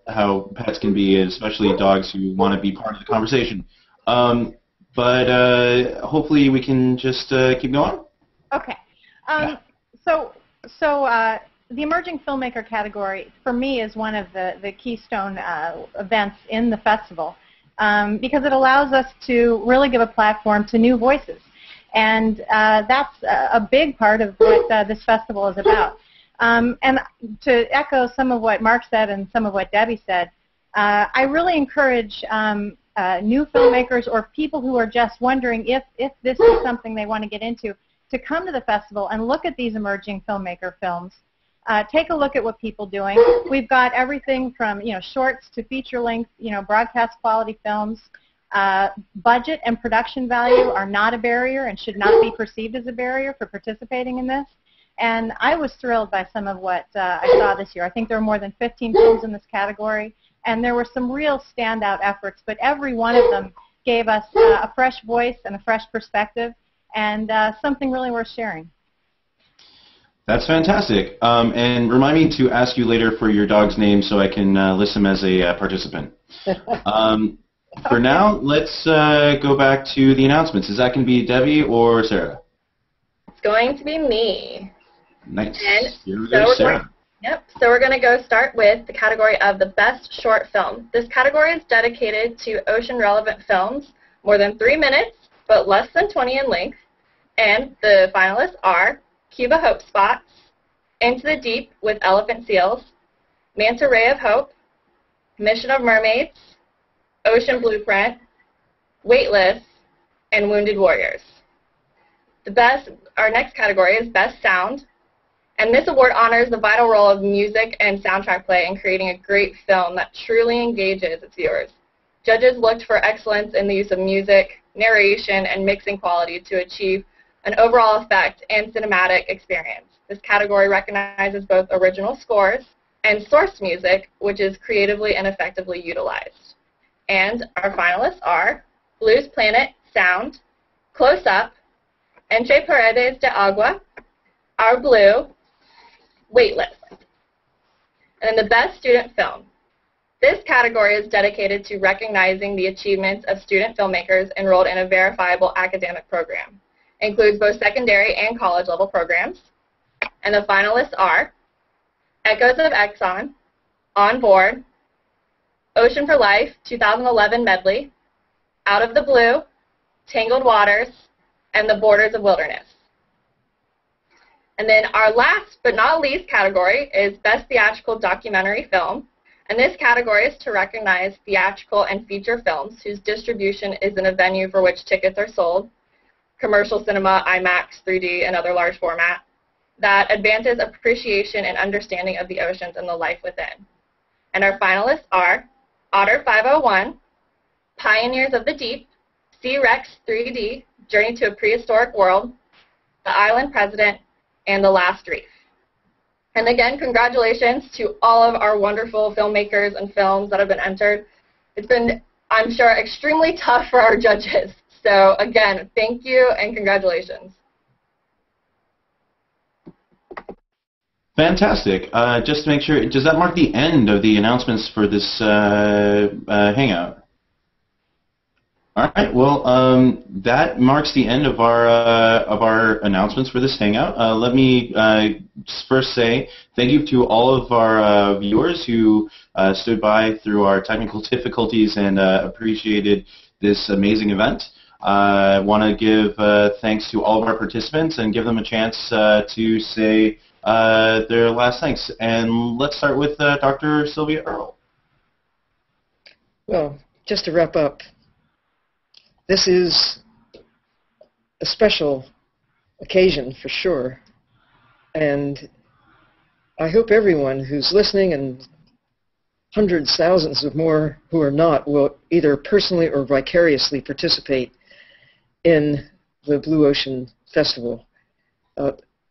how pets can be, especially dogs who want to be part of the conversation. But hopefully we can just keep going. Okay. So the emerging filmmaker category for me is one of the keystone events in the festival because it allows us to really give a platform to new voices. And that's a big part of what this festival is about. And to echo some of what Mark said and some of what Debbie said, I really encourage new filmmakers or people who are just wondering if this is something they want to get into to come to the festival and look at these emerging filmmaker films. Take a look at what people are doing. We've got everything from shorts to feature-length, broadcast quality films. Budget and production value are not a barrier and should not be perceived as a barrier for participating in this. And I was thrilled by some of what I saw this year. I think there were more than 15 films in this category, and there were some real standout efforts, but every one of them gave us a fresh voice and a fresh perspective and something really worth sharing. That's fantastic. And remind me to ask you later for your dog's name so I can list him as a participant. For now, let's go back to the announcements. Is that going to be Debbie or Sarah? It's going to be me. Nice. And here we go, Sarah. So we're going to go start with the category of the Best Short Film. This category is dedicated to ocean-relevant films, more than 3 minutes, but less than 20 in length. And the finalists are Cuba Hope Spots, Into the Deep with Elephant Seals, Manta Ray of Hope, Mission of Mermaids, Ocean Blueprint, Weightless, and Wounded Warriors. Our next category is Best Sound, and this award honors the vital role of music and soundtrack play in creating a great film that truly engages its viewers. Judges looked for excellence in the use of music, narration, and mixing quality to achieve an overall effect and cinematic experience. This category recognizes both original scores and source music, which is creatively and effectively utilized. And our finalists are Blues Planet, Sound, Close Up, Entre Paredes de Agua, Our Blue, Weightless. And then the Best Student Film. This category is dedicated to recognizing the achievements of student filmmakers enrolled in a verifiable academic program. It includes both secondary and college-level programs. And the finalists are Echoes of Exxon, On Board, Ocean for Life 2011 Medley, Out of the Blue, Tangled Waters, and The Borders of Wilderness. And then our last but not least category is Best Theatrical Documentary Film. And this category is to recognize theatrical and feature films whose distribution is in a venue for which tickets are sold, commercial cinema, IMAX, 3D, and other large format, that advances appreciation and understanding of the oceans and the life within. And our finalists are Otter 501, Pioneers of the Deep, Sea Rex 3D, Journey to a Prehistoric World, The Island President, and The Last Reef. And again, congratulations to all of our wonderful filmmakers and films that have been entered. It's been, I'm sure, extremely tough for our judges. So again, thank you and congratulations. Fantastic. Just to make sure, does that mark the end of the announcements for this Hangout? All right. Well, that marks the end of our announcements for this Hangout. Let me first say thank you to all of our viewers who stood by through our technical difficulties and appreciated this amazing event. I want to give thanks to all of our participants and give them a chance to say their last thanks. And let's start with Dr. Sylvia Earle. Well, just to wrap up, this is a special occasion for sure, and I hope everyone who's listening and hundreds, thousands of more who are not will either personally or vicariously participate in the Blue Ocean Festival.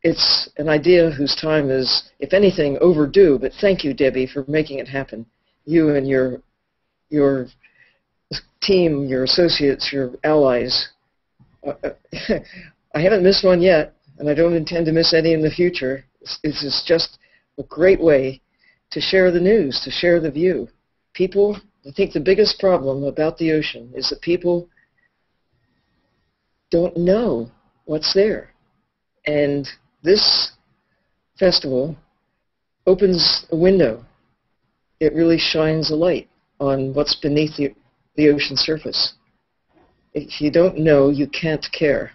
It's an idea whose time is, if anything, overdue, but thank you, Debbie, for making it happen. You and your team, your associates, your allies. I haven't missed one yet, and I don't intend to miss any in the future. This is just a great way to share the news, to share the view. People, I think the biggest problem about the ocean is that people don't know what's there. And this festival opens a window. It really shines a light on what's beneath the ocean surface. If you don't know, you can't care.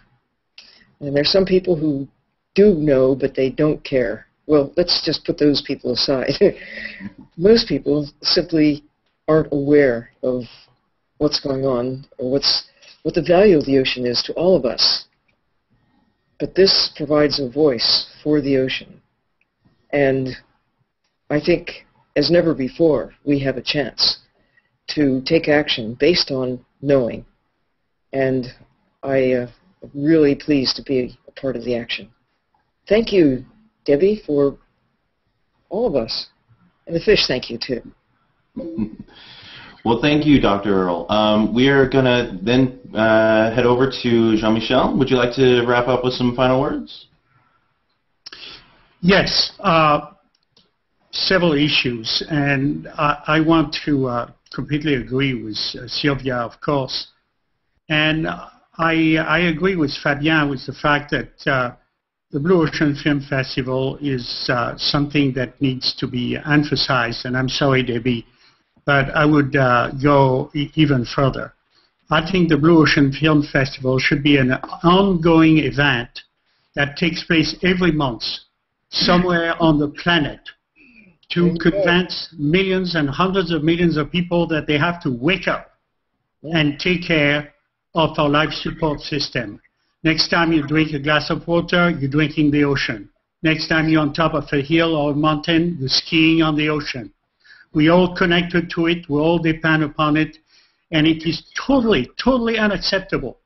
And there's some people who do know, but they don't care. Well, let's just put those people aside. Most people simply aren't aware of what's going on or what the value of the ocean is to all of us. But this provides a voice for the ocean. And I think, as never before, we have a chance to take action based on knowing. And I am really pleased to be a part of the action. Thank you, Debbie, for all of us. And the fish, thank you, too. Well, thank you, Dr. Earle. We are going to then head over to Jean-Michel. Would you like to wrap up with some final words? Yes. Several issues, and I want to completely agree with Sylvia, of course. And I agree with Fabien with the fact that the Blue Ocean Film Festival is something that needs to be emphasized, and I'm sorry, Debbie, but I would go even further. I think the Blue Ocean Film Festival should be an ongoing event that takes place every month somewhere on the planet to convince millions and hundreds of millions of people that they have to wake up and take care of our life support system. Next time you drink a glass of water, you're drinking the ocean. Next time you're on top of a hill or a mountain, you're skiing on the ocean. We're all connected to it. We all depend upon it. And it is totally, totally unacceptable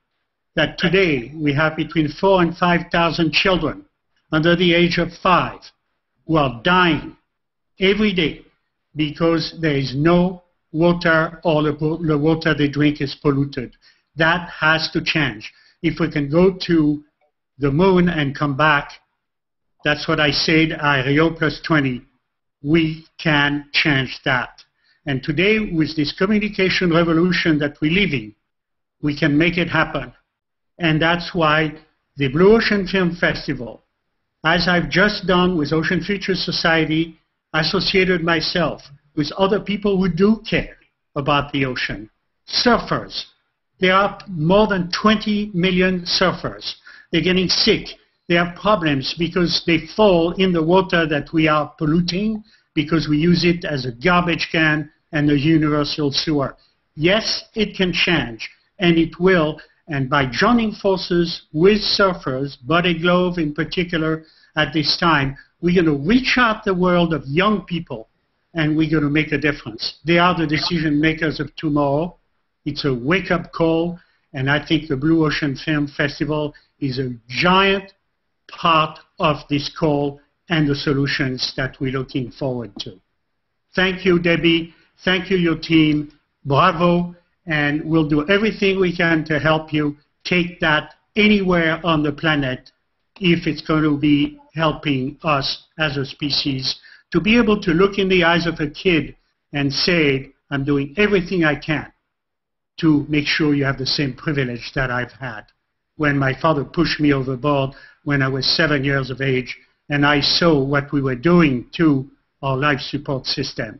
that today we have between 4,000 and 5,000 children under the age of 5 who are dying every day because there is no water or the water they drink is polluted. That has to change. If we can go to the moon and come back, that's what I said at Rio +20, we can change that. And today, with this communication revolution that we live in, we can make it happen. And that's why the Blue Ocean Film Festival, as I've just done with Ocean Future Society, associated myself with other people who do care about the ocean. Surfers. There are more than 20 million surfers. They're getting sick. They have problems because they fall in the water that we are polluting. because we use it as a garbage can and a universal sewer. Yes, it can change, and it will, and by joining forces with surfers, Body Glove in particular, at this time, we're going to reach out the world of young people, and we're going to make a difference. They are the decision makers of tomorrow. It's a wake-up call, and I think the Blue Ocean Film Festival is a giant part of this call and the solutions that we're looking forward to. Thank you, Debbie. Thank you, your team. Bravo. And we'll do everything we can to help you take that anywhere on the planet if it's going to be helping us as a species to be able to look in the eyes of a kid and say, I'm doing everything I can to make sure you have the same privilege that I've had. When my father pushed me overboard when I was 7 years of age, and I saw what we were doing to our life support system.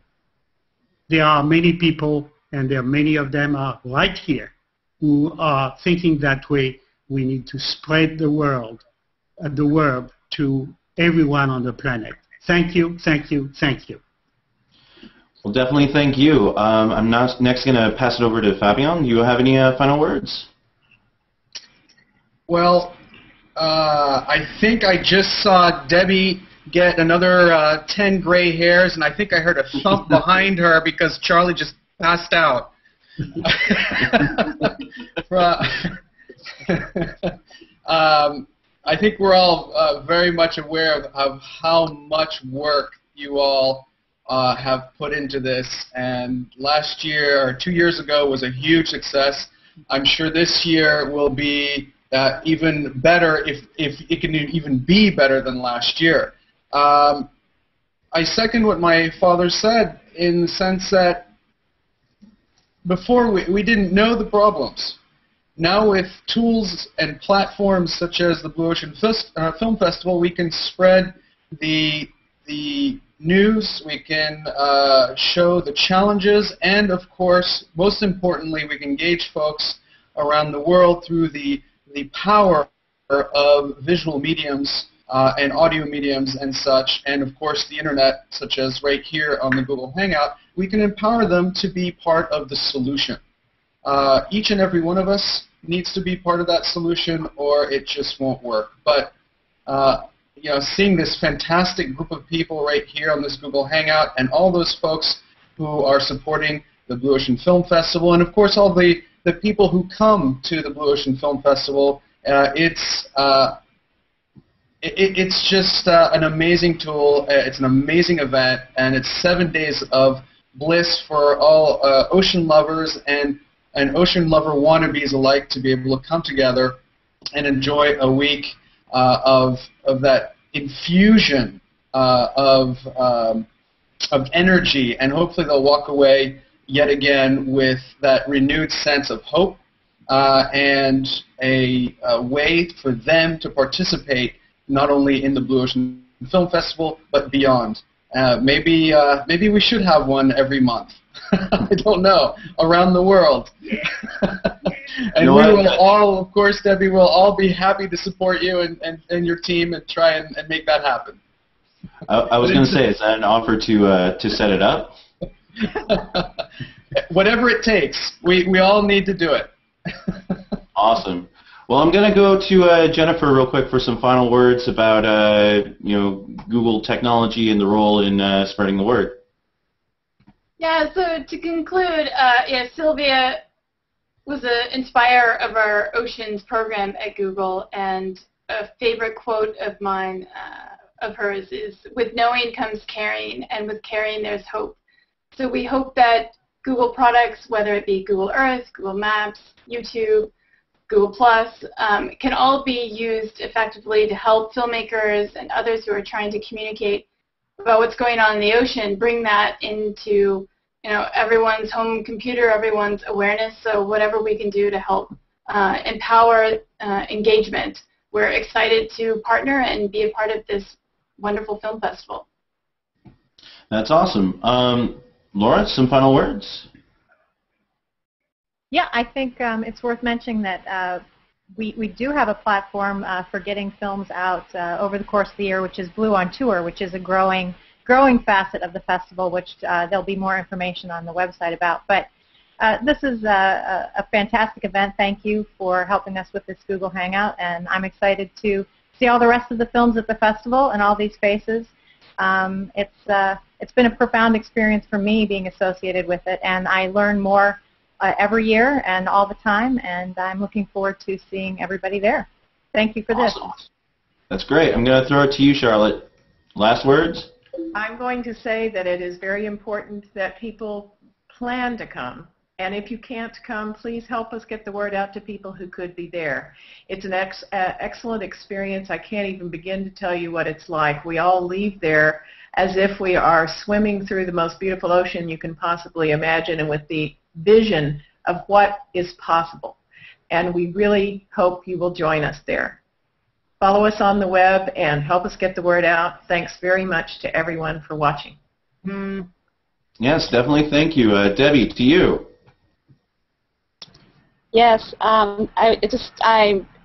There are many people, and there are many of them are right here, who are thinking that way. We need to spread the word to everyone on the planet. Thank you, thank you, thank you. Well, definitely thank you. I'm next going to pass it over to Fabien. Do you have any final words? Well, I think I just saw Debbie get another 10 gray hairs, and I think I heard a thump behind her because Charlie just passed out. I think we're all very much aware of how much work you all have put into this, and last year or 2 years ago was a huge success. I'm sure this year will be even better, if it can even be better than last year. I second what my father said in the sense that before we didn't know the problems. Now with tools and platforms such as the Blue Ocean Film Festival, we can spread the news, we can show the challenges, and of course, most importantly, we can engage folks around the world through the power of visual mediums and audio mediums and such, and of course the internet, such as right here on the Google Hangout. We can empower them to be part of the solution. Each and every one of us needs to be part of that solution, or it just won't work. But you know, seeing this fantastic group of people right here on this Google Hangout, and all those folks who are supporting the Blue Ocean Film Festival, and of course all the people who come to the Blue Ocean Film Festival, it's just an amazing tool. It's an amazing event, and it's 7 days of bliss for all ocean lovers and ocean lover wannabes alike to be able to come together and enjoy a week of that infusion of energy, and hopefully they'll walk away yet again with that renewed sense of hope and a way for them to participate not only in the Blue Ocean Film Festival but beyond. Maybe we should have one every month. I don't know, around the world. And we will all, of course, Debbie, will all be happy to support you and your team and try and make that happen. I was going to say, is that an offer to set it up? Whatever it takes. We all need to do it. Awesome. Well, I'm going to go to Jennifer real quick for some final words about Google technology and the role in spreading the word. Yeah, so to conclude, Sylvia was an inspirer of our Oceans program at Google, and a favorite quote of mine, of hers, is, "With knowing comes caring, and with caring there's hope." So we hope that Google products, whether it be Google Earth, Google Maps, YouTube, Google+, can all be used effectively to help filmmakers and others who are trying to communicate about what's going on in the ocean, bring that into everyone's home computer, everyone's awareness. So whatever we can do to help empower engagement, we're excited to partner and be a part of this wonderful film festival. That's awesome. Laura, some final words? Yeah, I think it's worth mentioning that we do have a platform for getting films out over the course of the year, which is Blue on Tour, which is a growing growing facet of the festival, which there'll be more information on the website about. But this is a fantastic event. Thank you for helping us with this Google Hangout, and I'm excited to see all the rest of the films at the festival and all these faces. It's been a profound experience for me being associated with it, and I learn more every year and all the time, and I'm looking forward to seeing everybody there. Thank you for this. That's great. I'm going to throw it to you, Charlotte. Last words? I'm going to say that it is very important that people plan to come. And if you can't come, please help us get the word out to people who could be there. It's an excellent experience. I can't even begin to tell you what it's like. We all leave there as if we are swimming through the most beautiful ocean you can possibly imagine, and with the vision of what is possible. And we really hope you will join us there. Follow us on the web and help us get the word out. Thanks very much to everyone for watching. Yes, definitely. Thank you. Debbie, to you. Yes, I'm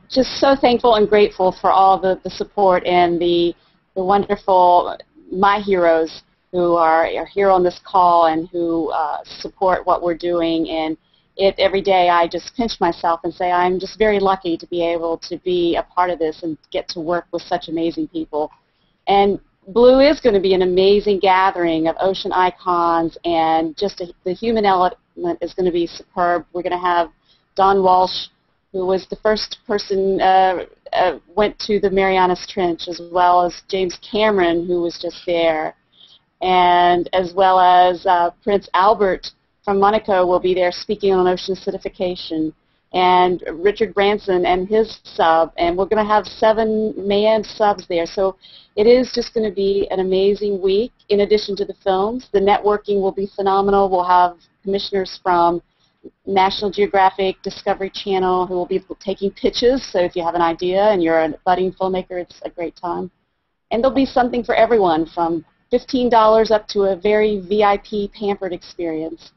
just so thankful and grateful for all the support and the wonderful my heroes who are here on this call and who support what we're doing. And every day I just pinch myself and say I'm just very lucky to be able to be a part of this and get to work with such amazing people. And Blue is going to be an amazing gathering of ocean icons, and just the human element is going to be superb. We're going to have Don Walsh, who was the first person went to the Marianas Trench, as well as James Cameron, who was just there, and as well as Prince Albert from Monaco will be there speaking on ocean acidification, and Richard Branson and his sub, and we're going to have 7 manned subs there. So it is just going to be an amazing week. In addition to the films, the networking will be phenomenal. We'll have commissioners from National Geographic, Discovery Channel, who will be taking pitches. So if you have an idea and you're a budding filmmaker, it's a great time. And there'll be something for everyone, from $15 up to a very VIP pampered experience.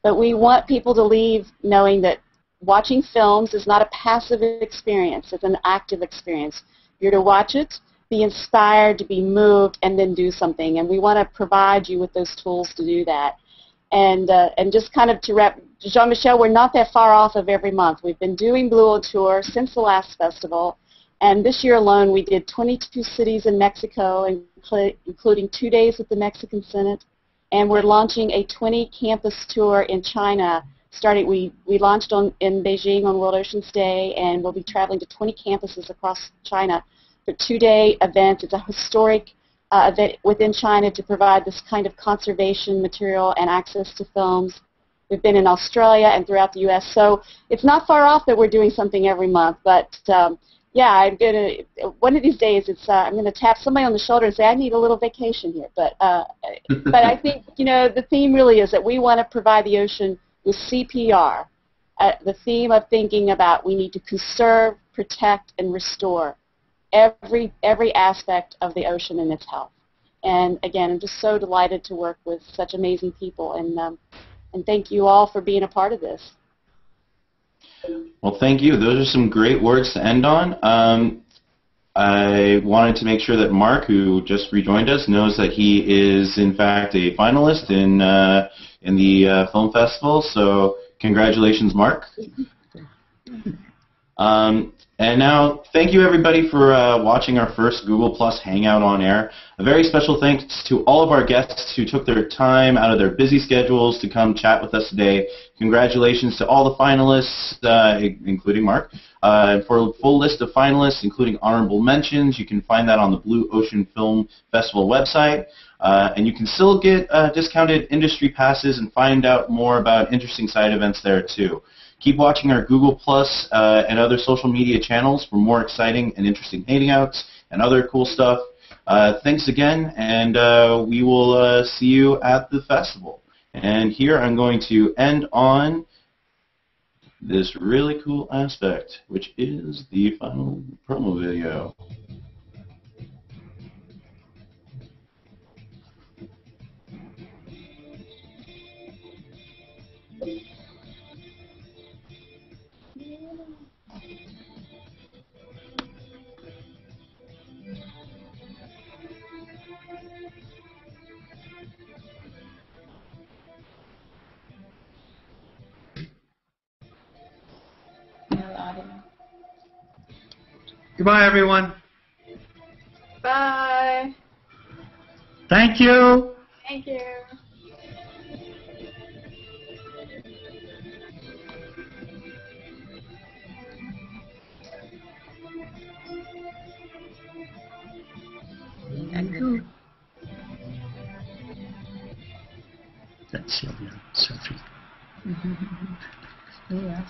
But we want people to leave knowing that watching films is not a passive experience. It's an active experience. You're to watch it, be inspired, to be moved, and then do something. And we want to provide you with those tools to do that. And just kind of to wrap, Jean-Michel, we're not that far off of every month. We've been doing Blue on Tour since the last festival, and this year alone we did 22 cities in Mexico, including 2 days at the Mexican Senate, and we're launching a 20-campus tour in China. We launched in Beijing on World Oceans Day, and we'll be traveling to 20 campuses across China for a 2-day event. It's a historic event within China to provide this kind of conservation material and access to films. We've been in Australia and throughout the U.S., so it's not far off that we're doing something every month. But yeah, one of these days I'm gonna tap somebody on the shoulder and say I need a little vacation here. But I think the theme really is that we want to provide the ocean with CPR, the theme of thinking about we need to conserve, protect, and restore every aspect of the ocean and its health. And again, I'm just so delighted to work with such amazing people, and thank you all for being a part of this. Well, thank you. Those are some great words to end on. I wanted to make sure that Mark, who just rejoined us, knows that he is in fact a finalist in the film festival. So congratulations, Mark. And now, thank you everybody for watching our first Google Plus Hangout on Air. A very special thanks to all of our guests who took their time out of their busy schedules to come chat with us today. Congratulations to all the finalists, including Mark. For a full list of finalists, including honorable mentions, you can find that on the Blue Ocean Film Festival website. And you can still get discounted industry passes and find out more about interesting side events there too. Keep watching our Google Plus and other social media channels for more exciting and interesting hangouts and other cool stuff. Thanks again, and we will see you at the festival. And here I'm going to end on this really cool aspect, which is the final promo video. Goodbye, everyone. Bye. Thank you. Thank you. That's Sylvia, Sophie. Yeah,